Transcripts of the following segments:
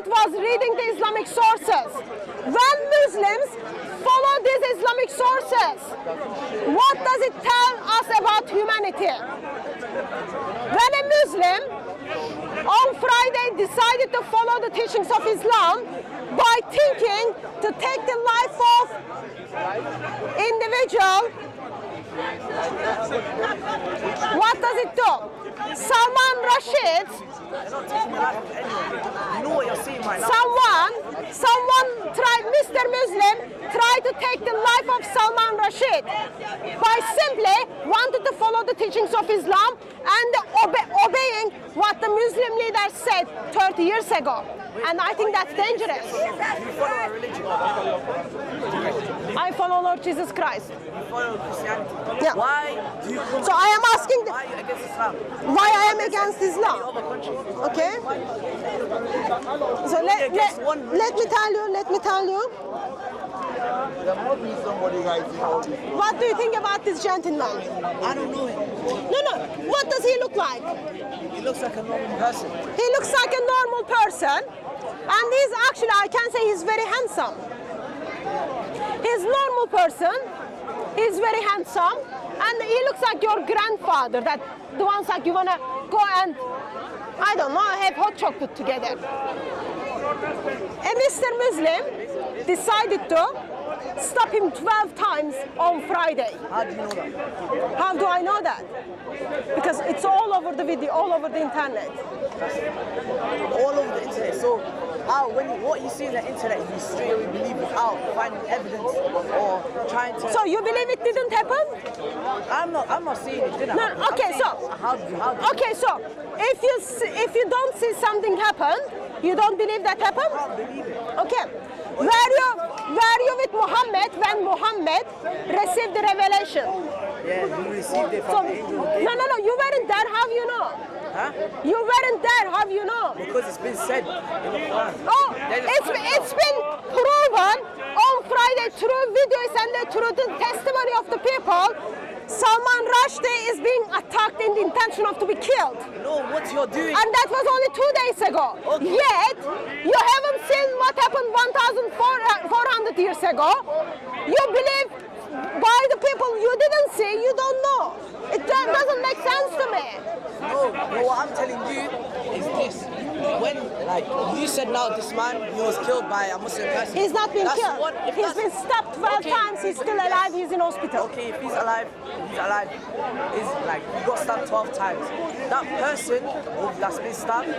did was reading the Islamic sources. When Muslims follow these Islamic sources, what does it tell us about humanity? When a Muslim on Friday decided to follow the teachings of Islam by thinking to take the life of individual, what does it do? Salman Rushdie, You know what you're saying right now. someone tried, Mr. Muslim tried to take the life of Salman Rushdie by simply wanted to follow the teachings of Islam and obeying what the Muslim leaders said 30 years ago. And I think that's dangerous. You follow a religion. I follow Lord Jesus Christ. You follow Christianity. Yeah. Why do you come? So I am asking Why are you against Islam? why I am against Islam. Other countries. Okay? So let me tell you. There must be somebody guys in all this. What do you think about this gentleman? I don't know him. No. What does he look like? He looks like a normal person. He looks like a normal person. And he's actually, I can say he's very handsome. He's a normal person. He's very handsome. And he looks like your grandfather, that the ones like you want to go and, I don't know, have hot chocolate together. A Mr. Muslim decided to stop him 12 times on Friday. How do you know that? How do I know that? Because it's all over the video, all over the internet. All over the internet. So, what you see on the internet, you straight away believe without finding evidence or trying to. So you believe it didn't happen? I'm not saying it didn't. No, happen. okay, I'm saying, so- how Okay, so if you don't see something happen, you don't believe that happened? I can't believe it. Okay. Were you with Muhammad when Muhammad received the revelation? Yeah, you received it So, from the angel. who gave no, you weren't there. How you know? Huh? You weren't there. How you know? Because it's been said in the Quran. Oh, There is- it's been proven on Friday through videos and through the testimony of the people. Salman Rushdie is being attacked in the intention of to be killed. No, what you're doing. And that was only 2 days ago. Okay. Yet, you haven't seen what happened 1,400 years ago. You believe by the people you didn't see, you don't know. It doesn't make sense to me. No, what I'm telling you is this. When, like, you said now this man, he was killed by a Muslim person. He's not been That's killed. what- if He's that's- been stabbed 12 Okay. times. He's still alive. He's in hospital. Okay, if he's alive, is like, he got stabbed 12 times. That person that's been stabbed,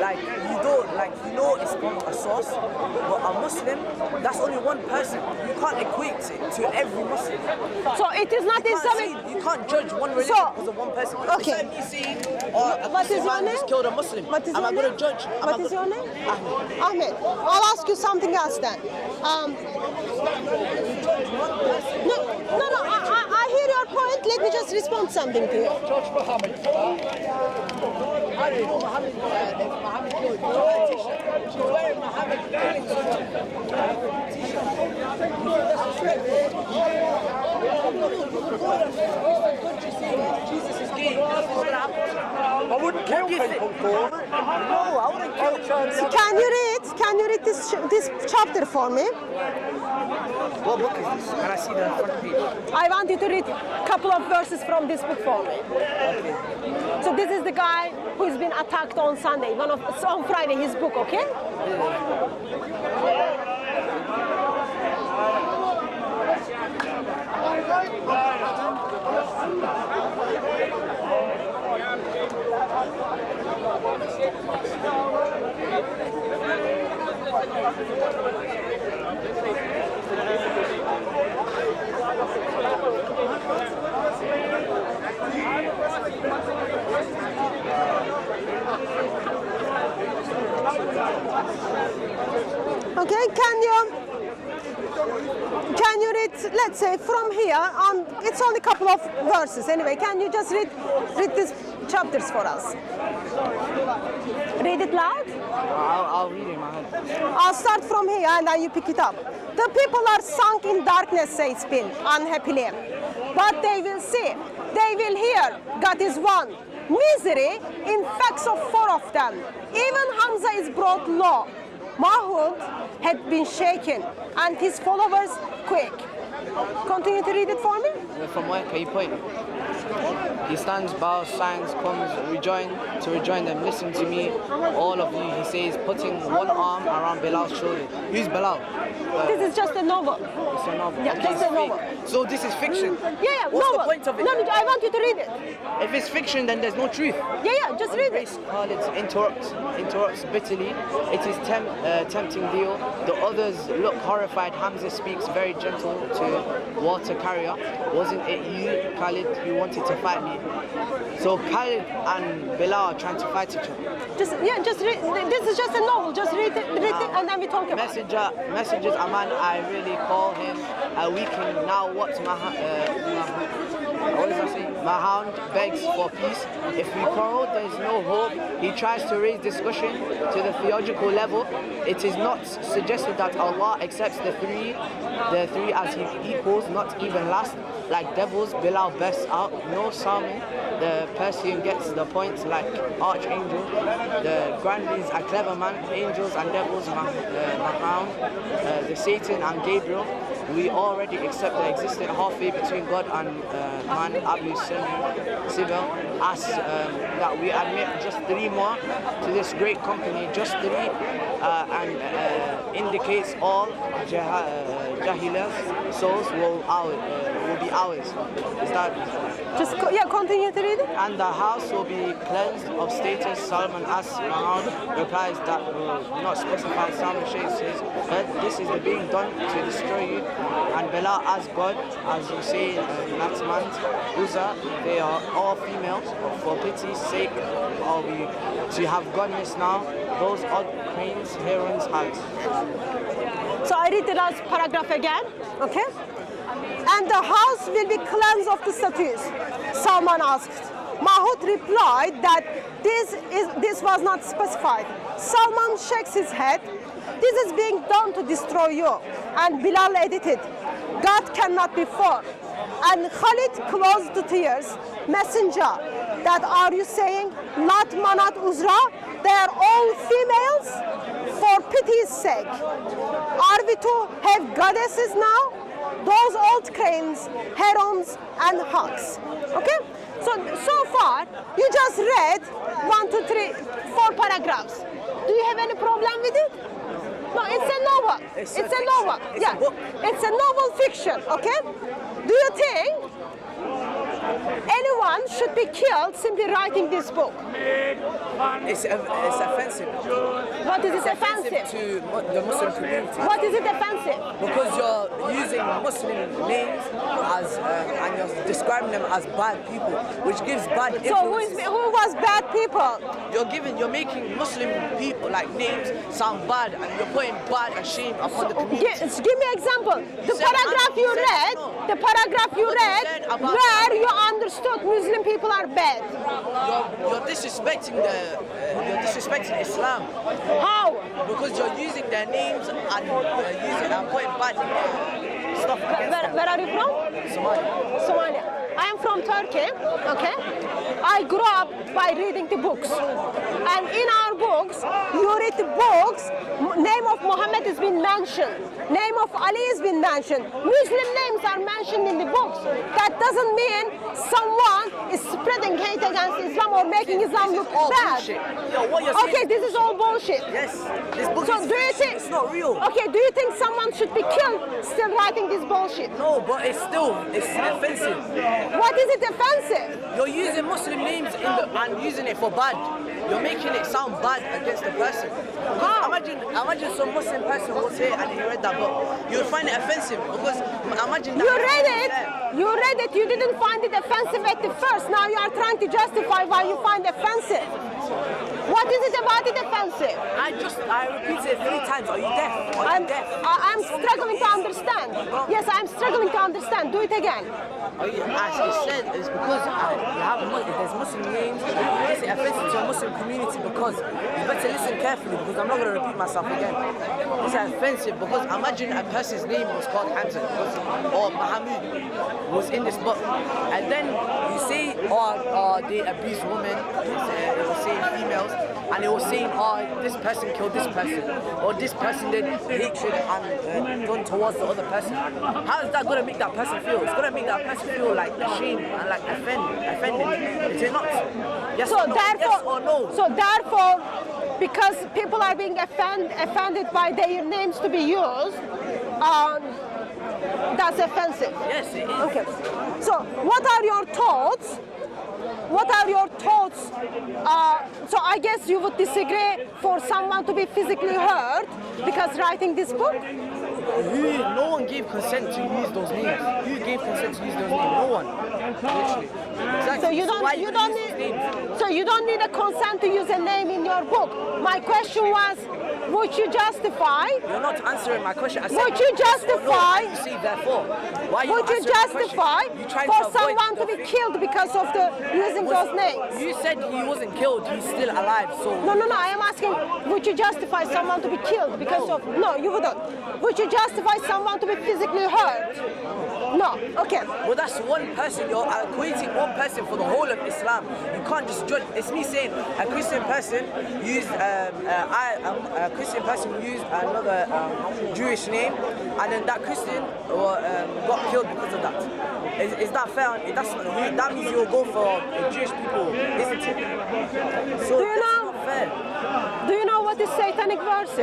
like, you don't, like, you know it's from a source, but a Muslim, that's only one person. You can't equate it to every Muslim. So it is not You can't, Islamic. say, you can't judge one religion So- because of one person. Okay. It's like me saying, oh, a What is Christian your man name? just killed a Muslim. What is Am your I going name? to judge? What is your name? Ahmed. I'll ask you something else then. No, I hear your point. Let me just respond something to you. Judge Muhammad. I don't know Muhammad. Muhammad killed. She's wearing a t-shirt. She's wearing Muhammad. Jesus is gay. That's what's gonna happen. I wouldn't kill people for it. No, I wouldn't kill children. Can you read this chapter for me? What book is this? Can I see the front page? I want you to read a couple of verses from this book for me. So this is the guy who's been attacked on Sunday, on Friday, his book, okay? Okay, can you read, let's say, from here, it's only a couple of verses anyway, can you just read these chapters for us? Read it loud? I'll read it in my head. I'll start from here and then you pick it up. The people are sunk in darkness, says Bin, unhappily. But they will see, they will hear, God is one. Misery infects of 4 of them. Even Hamza is brought low. Mahmoud had been shaken and his followers quick. Continue to read it for me. From where can you point? He stands, bows, signs, comes, to rejoin them. Listen to me, all of you, he says, putting one arm around Bilal's shoulder. Who's Bilal? This is just a novel. It's a novel. Yeah, Okay, this is a it's fake. novel. So this is fiction? Yeah, What's novel. the point of it? No, I want you to read it. If it's fiction, then there's no truth. Yeah, just read it. Race Khalid interrupts bitterly. It is tempting deal. The others look horrified. Hamza speaks very gentle to water carrier. Wasn't it you, Khalid, who wanted to fight me? So Khalid and Bilal are trying to fight each other. Just read. This is just a novel. Just read it, and then we talk about it. Messengers, a man I really call him a weakling. Now what's what does I say? Mahound begs for peace. If we quarrel, there is no hope. He tries to raise discussion to the theological level. It is not suggested that Allah accepts the three as He equals, not even last. Like devils, Bilal bests out. No Salman, the Persian gets the point like archangel. The Grand is a clever man. Angels and devils, Mahound, the Satan and Gabriel. We already accept the existent halfway between God and man, Abu Sibyl, asks that we admit just three more to this great company, just three, and indicates all Jahila's souls will be ours. Is that? Just continue to read it. And the house will be cleansed of status. Salman asks, Mahmoud replies that will not specify. Salman shakes his head. This is being done to destroy you. And Bilal asks God, as you say in Latin, Uza, they are all females. For pity's sake, are we to have godness now? Those odd cranes, herons, hags. So I read the last paragraph again, okay? And the house will be cleansed of the statues, Salman asked. Mahmoud replied that this was not specified. Salman shakes his head. This is being done to destroy you. And Bilal edited, God cannot be for. And Khalid closed the tears. Messenger, that are you saying? Lat, Manat, Uzra, they are all females? For pity's sake. Are we to have goddesses now? Those old cranes, herons, and hawks. Okay? So far, you just read 1, 2, 3, 4 paragraphs. Do you have any problem with it? No, it's a novel. It's a novel. Yeah, it's a novel fiction. Okay? Do you think anyone should be killed simply writing this book? It's offensive. What is it offensive? To the Muslim community. What is it offensive? Because you're using Muslim names as and you're describing them as bad people, which gives bad influences. So who was bad people? You're making Muslim people like names sound bad, and you're putting bad and shame upon the community. Give me an example. The paragraph you read, where you understood Muslim people are bad. You're disrespecting Islam. How? Because you're using their names and putting bad stuff against them. Where are you from? Somalia. I am from Turkey, okay? I grew up by reading the books. And in our books, you read the books, name of Muhammad has been mentioned. Name of Ali has been mentioned. Muslim names are mentioned in the books. That doesn't mean someone is spreading hate against Islam or making Islam look bad. Okay, this is all bullshit. Yes, this book so is do you think it's not real. Okay, do you think someone should be killed still writing this bullshit? No, but it's offensive. What is it offensive? You're using Muslim names and using it for bad. You're making it sound bad against the person. How? Imagine some Muslim person will say, and he read that book, you'll find it offensive because imagine that. You read it, you didn't find it offensive at the first. Now you are trying to justify why you find it offensive. What is it about it offensive? I repeated it 3 times. Are you deaf? I'm struggling to understand. Yes, I'm struggling to understand. Do it again. As you said, it's because there's Muslim names, it's offensive to a Muslim community because you better listen carefully because I'm not going to repeat myself again. It's offensive because imagine a person's name was called Hamza or Muhammad was in this book, and then you say, they abuse women, it will say females, and it was saying, oh, this person killed this person, or this person did hatred and done towards the other person. How is that going to make that person feel? It's going to make that person feel like ashamed and like offended. It is not. Yes, So or no? therefore, Yes or no? so therefore, because people are being offended by their names to be used, that's offensive. Yes, it is. Okay. So what are your thoughts? What are your thoughts? So I guess you would disagree for someone to be physically hurt because writing this book? No one gave consent to use those names. Who gave consent to use those names? No one. Literally. Exactly. So you Why don't use those names? need. So you don't need a consent to use a name in your book. My question was, would you justify? You're not answering my question. I said, Would you yes or no. justify? You say therefore. Why are you Would you answering my justify question? You're trying for to avoid someone to the be killed because of the using those names? You said he wasn't killed. He's still alive. So No. I am asking, would you justify someone to be killed because of? No, you wouldn't. Would you justify someone to be physically hurt? No. Okay. well, that's one person. You're equating one person for the whole of Islam. You can't just judge. It's me saying a Christian person used a Christian person used another Jewish name, and then that Christian got killed because of that. Is that fair? That means you'll go for Jewish people, isn't it? So Do you that's know- not fair. Do you know what is satanic verses?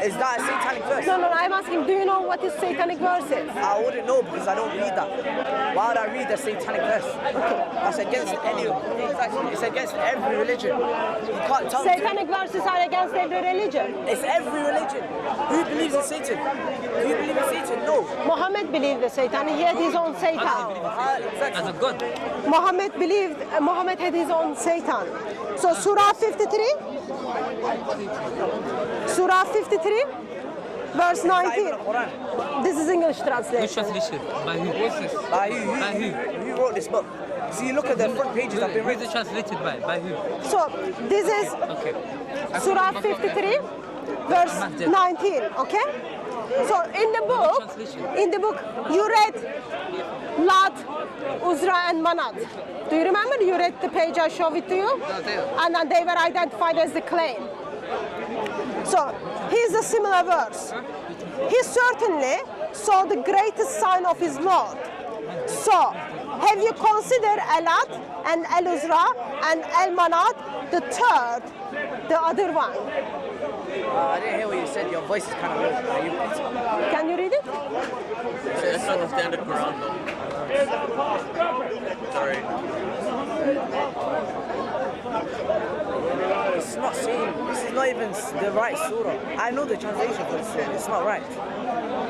Is that a satanic verse? No. I'm asking, do you know what is satanic verses? I wouldn't know because I don't read that. Why would I read the satanic verse? That's against any. It's against every religion. You can't tell me. Satanic verses are against every religion. It's every religion. Who believes in Satan? Do you believe in Satan? No. Muhammad believed in Satan. He had his own Satan. Exactly. As a god. Muhammad had his own Satan. So Surah 53. Surah 53, verse 19. This is English Which translation. translation? By who? What's this? By By who? who wrote this book? See, look at the front pages. I've been Who is reading. it translated by? By who? So this is Okay. Surah 53, verse 19. Okay. So in the book, you read Lat, Uzra, and Manat. Do you remember? You read the page I showed it to you, and then they were identified as the claim. So here's a similar verse. He certainly saw the greatest sign of his Lord. So have you considered Alat and Al-Uzra and Al-Manat, the third, the other one? I didn't hear what you said. Your voice is kind of low. Are you repeating? Can you read it? That's not the standard Quran though. Sorry. It's not saying. This is not even the right surah. I know the translation for this surah. It's not right.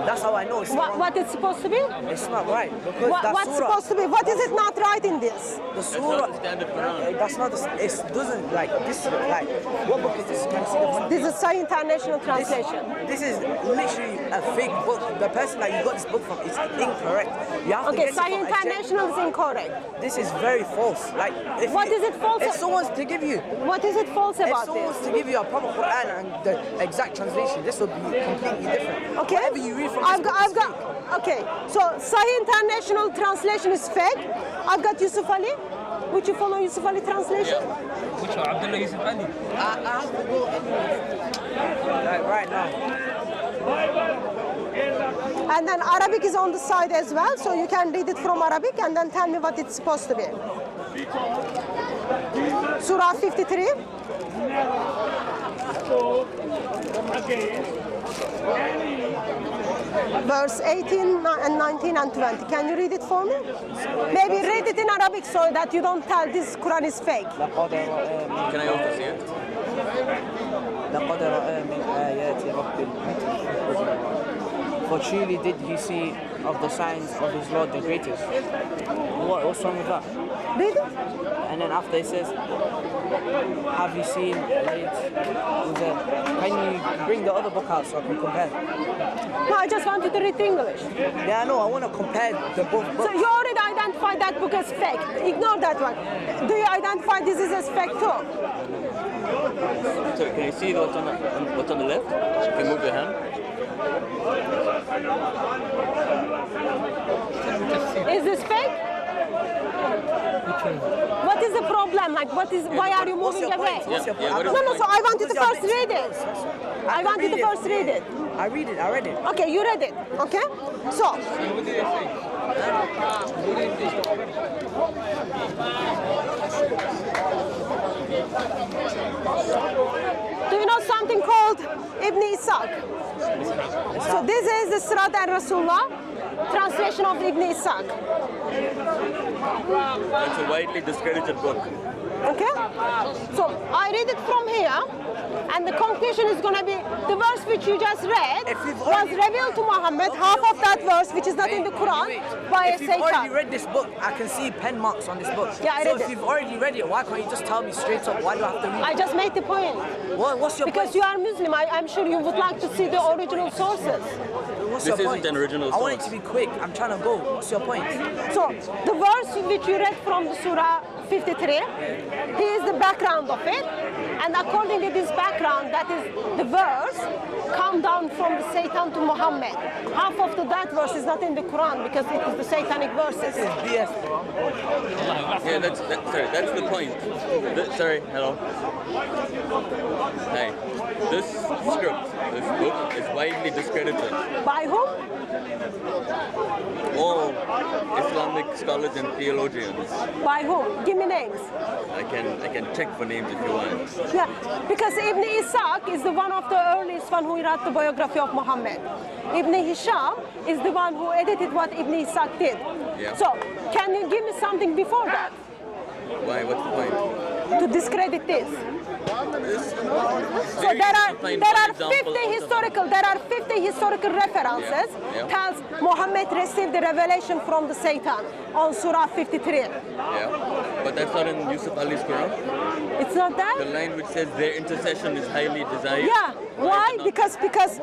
That's how I know it's wrong. What it's supposed to be? It's not right because that What's surah. supposed to be? What is it not right in this? The That's surah. not the standard Quran. That's not. It doesn't like this. Like what book is this? Can you see the front? This is Sahih International Translation. This is literally a fake book. The person that you got this book from is incorrect. You have to Okay, get it Sahih from a check. International is incorrect. This is very false. Like, if What is it false If about? someone's to give you, What is it false if about someone's this? to give you a proper Quran and the exact translation, this would be completely different. Okay. Whatever you read from this book is fake. Okay, so Sahih International Translation is fake. I've got Yusuf Ali. Would you follow Yusuf Ali translation? Which one? Abdullah Yusuf Ali. Like right now. And then Arabic is on the side as well, so you can read it from Arabic and then tell me what it's supposed to be. Surah 53. Verse 18 and 19 and 20. Can you read it for me? Maybe read it in Arabic so that you don't tell this Quran is fake. Can I also see it? لقد رأى من آيات رب المجد. For truly did he see of the signs of his Lord the greatest. What's wrong with that? Read it. And then after it says, have you seen it? Can you bring the other book out so I can compare? No, I just want you to read English. Yeah, I know, I want to compare the both So books. you already identified that book as fake. Ignore that one. Do you identify this as fake too? So can you see what's on the left? So you can move your hand. Is this fake? What is the problem? Like, why are you What's moving your away? point? What's your Yeah, point? what No, is no, so I want you to What's your first read it. I want you to first read it. I read it. Okay, you read it, okay? So, What did they say? What did they do you know something called Ibn Ishaq? So this is the Sirat al-Rasulullah, translation of Ibn Ishaq. It's a widely discredited book. Okay? So I read it from here, and the conclusion is going to be the verse which you just read If you've was already- revealed to Muhammad, half of that verse, which is not in the Quran, by a If you've already Satan. read this book, I can see pen marks on this book. Yeah, I so read if it. you've already read it, why can't you just tell me straight up? Why do I have to read I just made the point. it? What's your Because point? you are Muslim, I'm sure you would like to see the original sources. What's This your point? isn't an original I want it source. to be quick. I'm trying to go. What's your point? So the verse which you read from the Surah 53, here is the background of it. And according to this background, that is the verse come down from the Satan to Muhammad. Half of that verse is not in the Quran because it is the Satanic verses. BS, bro. Yeah, that's the point. Sorry, hello. Hey, this script, this book is widely discredited. By whom? All Islamic scholars and theologians. By whom? Give me names. I can check for names if you want. Yeah, because Ibn Ishaq is the one of the earliest one who wrote the biography of Muhammad. Ibn Hisham is the one who edited what Ibn Ishaq did. Yeah. So, can you give me something before that Why? What's the point? to discredit this? So Very there easy are to find there one are example 50 historical references Yeah. tells Muhammad received the revelation from the Satan on Surah 53. Yeah, but that's not in Yusuf Ali's Quran. It's not The there? line which says their intercession is highly desired. Yeah. Why? is it not? Because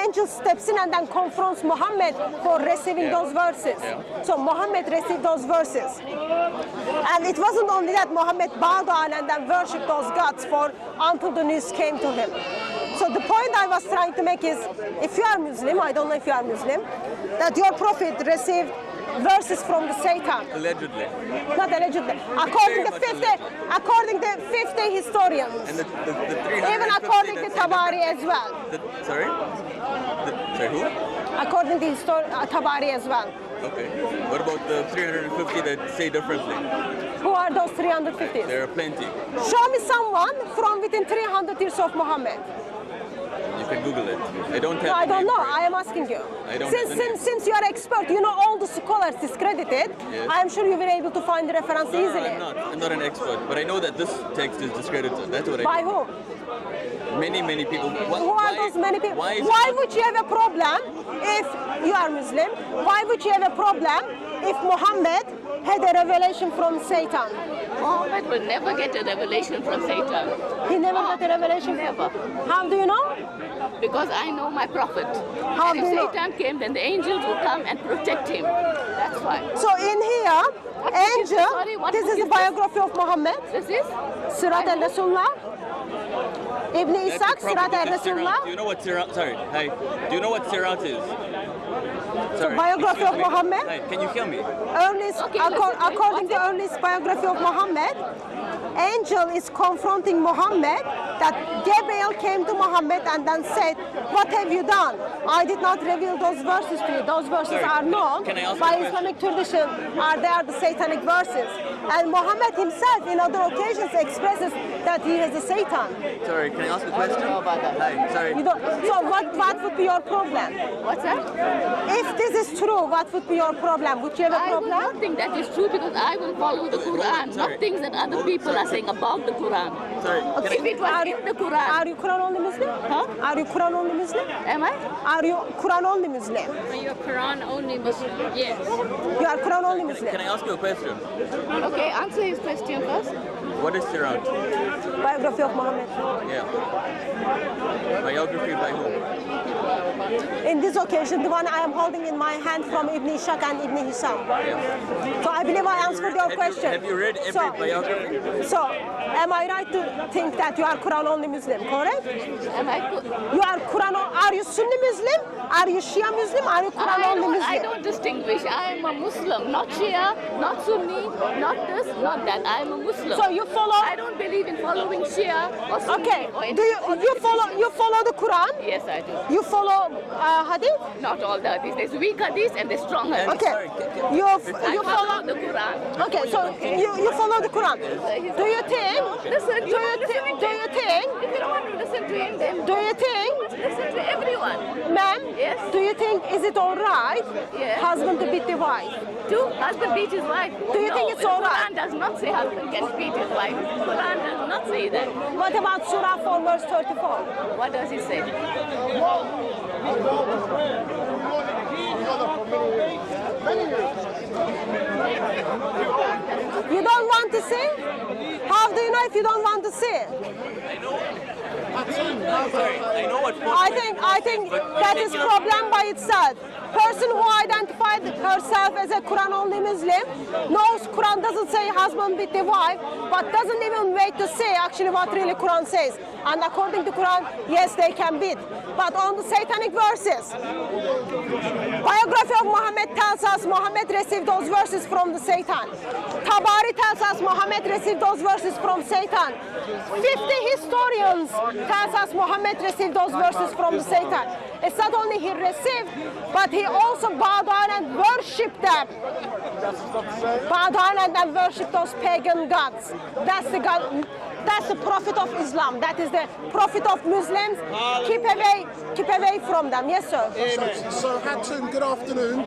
angel steps in and then confronts Muhammad for receiving Yeah. those verses. Yeah. So Muhammad received those verses. And it wasn't only that Muhammad bowed down and then worshipped those gods for until the news came to him. So the point I was trying to make is, if you are Muslim, I don't know if you are Muslim, that your prophet received verses from the Satan. Allegedly. Not allegedly. According to Very much 50 historians. And the 350 Even according to that say Tabari as well. Sorry? Sorry, who? According to Tabari as well. Okay. What about the 350 that say differently? Who are those 350? There are plenty. Show me someone from within 300 years of Muhammad. You can Google it. I don't have No, I the don't name know. for it. I am asking you. I don't have the name. Since you are expert, you know all the scholars discredited. Yes. I am sure you were able to find the reference No, easily. I'm not an expert, but I know that this text is discredited. That's what I By know. whom? Many people. Who are those many people? Why, Why would you have a problem if you are Muslim? Why would you have a problem if Muhammad had a revelation from Satan? Muhammad will never get a revelation from Satan. He never got a revelation? Never. How do you know? Because I know my prophet. How And do if you know? Satan came, then the angels will come and protect him. That's why. So in here, What book is this? angel, Sorry, what this book is the is this? biography of Muhammad, This is? Sirat al-Rasulullah, Ibn That's the Ishaq, problem Sirat with the al-Rasulullah, Sirat. Do you know what Sirat? Sorry. Hi. Do you know what Sirat is? Sorry. biography excuse of me. Muhammad. Hi. Can you hear me? Earliest, Okay, listen to me. according to earliest biography of Muhammad, angel is confronting Muhammad that Gabriel came to Muhammad and then said, what have you done? I did not reveal those verses to you. Those verses Sorry, are known can I ask by you a Islamic tradition. They are the satanic verses. And Muhammad himself in other occasions expresses that he is a Satan. Sorry. Can I ask a question? know about that. Hi. Sorry. You don't, so what would be your problem? What's that? If this is true, what would be your problem? Would you have a I will problem? not think that is true because I will follow the Quran, Sorry. not things that other people are saying about the Quran. Sorry. If it was in the Quran, Are you Quran only Muslim? Huh? Are you Quran only Muslim? am I? Are you Quran only Muslim? Are you a Quran only Muslim? Yes. You are Quran only Muslim. Can I ask you a question? Okay, answer his question first. What is Siraj? Biography of Muhammad. Yeah. Biography by whom? In this occasion, the one I am holding in my hand from Ibn Ishaq and Ibn Hisham. Yeah. So I believe I answered your question. Have you read every biography? So, am I right to think that you are Quran only Muslim, correct? Am I? You are Quran, are you Sunni Muslim? Are you Shia Muslim? Are you Quran only Muslim? I don't distinguish. I am a Muslim, not Shia, not Sunni, not this, not that. I am a Muslim. So you follow? I don't believe in following Shia or Sunni. Okay. Or Do you follow the Quran? Yes, I do. You follow Hadith? Not all the hadiths. There's weak hadiths and there's strong hadiths. Okay. You I follow follow the Quran. Okay, so you follow the Quran. Do you think? Listen, Do you think? if you don't want to listen to him, then Do you think? listen to everyone. Ma'am, Yes. do you think is it all right Yes. husband to beat the wife? Do husband beat his wife? Do you think it's all right? Quran does not say husband can beat his wife. Quran does not say that. What about Surah 4 verse 34? What does it say? You don't want to see? How do you know if you don't want to see? Sorry, I know what I think that is problem by itself. Person who identified herself as a Quran only Muslim knows Quran doesn't say husband beat the wife, but doesn't even wait to say actually what really Quran says. And according to Quran, yes, they can beat. But on the Satanic verses, biography of Muhammad tells us Muhammad received those verses from the Satan. Tabari tells us Muhammad received those verses from Satan. 50 historians tells us Muhammad received those verses from the Satan. It's not only he received, but he also bowed down and worshipped them. Bow down and then worship those pagan gods. That's the God. That's the prophet of Islam. That is the prophet of Muslims. Keep away from them. Yes, sir. So Hudson, good afternoon.